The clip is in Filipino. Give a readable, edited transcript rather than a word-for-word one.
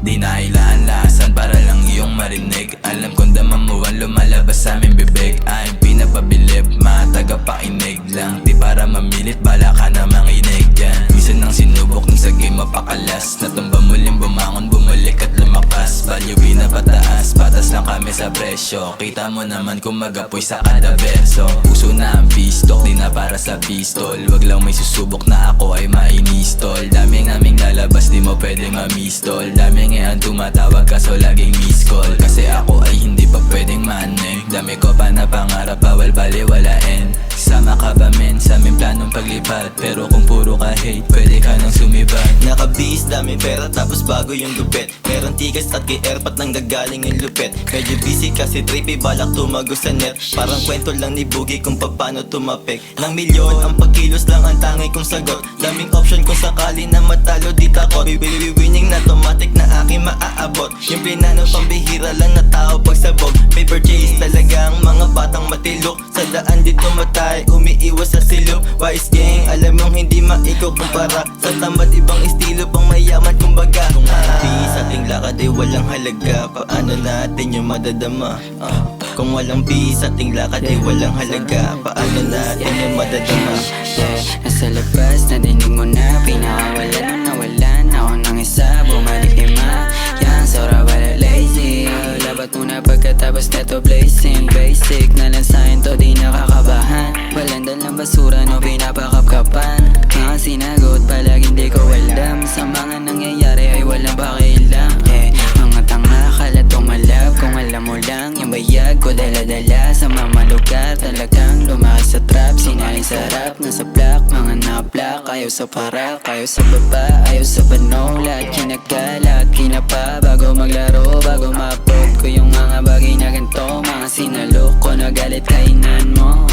Di na ilaan-laasan para lang iyong marinig. Alam kong damamuan lumalabas sa aming bibig. Aking pinapabilib, mga tagapakinig lang. Di para mamilit, bala ka na manginig yan. Minsan nang sinubok ng sagay mapakalas. Natumba muling bumangon, bumalik at lumakas. Valuin na pataas, patas lang kami sa presyo. Kita mo naman kung magapoy sa kada verso. Puso na ang pistok, di na para sa pistol. Wag lang may susubok na ako ay mainistol. Daming naming lalabas, di mo pwede mamistol. Daming ngayon tumatawag kaso laging miss call. Kasi ako ay hindi pa pwedeng manig. Dami ko pa na pangarap, bawal baliwalain. Sama ka ba men sa aming planong paglipat? Pero kung puro ka hate, pwede ka nang sumibad. Nakabihis dami pera tapos bago yung lupit. Meron tigas at kay airpat nang gagaling yung lupit. Medyo busy kasi trippy balak tumago sa net. Parang kwento lang ni Boogie kung paano tumapik. Ng milyon ang pagkilos lang ang tangay kong sagot. Daming option kung sakali na matalo di takot. Winning na automatic na aking maaabot. Yung plinano pambihira lang na tao pagsabog. Paper chase talaga ang mga batang matilok. Sa daan di tumatay, umiiwas sa silong. Wise gang, alam mong hindi maikukumpara. Sa tamad ibang estilo pang mayaman kumbaga. Kung di sa ating lakad ay walang halaga, paano natin yung madadama? Kung walang peace sa ating lakad ay walang halaga, paano natin yung madadama? Nasa labas, nadinig mo na pinakawala nung nawalan ako ng isa, bumalik lima. Yan, sora wala lazy. Labat muna pagkatapos neto blazing. Basic na lang sa'kin to, di nakakabahan. Walang dalang basura, no pinapakapkapan. Mga sinagot, palaging di ko alam. Sa mga nangyayari ay walang pakialam. Mga tanga, kalat tumalab. Kung alam mo lang, yung bayag ko dala-dala sa mga lugar. Talagang lumakas sa trap, sinaling sarap. Nasa block, mga na-block. Ayaw sa parak, ayaw sa baba, ayaw sa bano. Lahat kinagka, lahat kinapa. Bago maglaro, bago ma-upload ko yung mga bagay na ganito. Mga sinalok ko na galit kainan mo.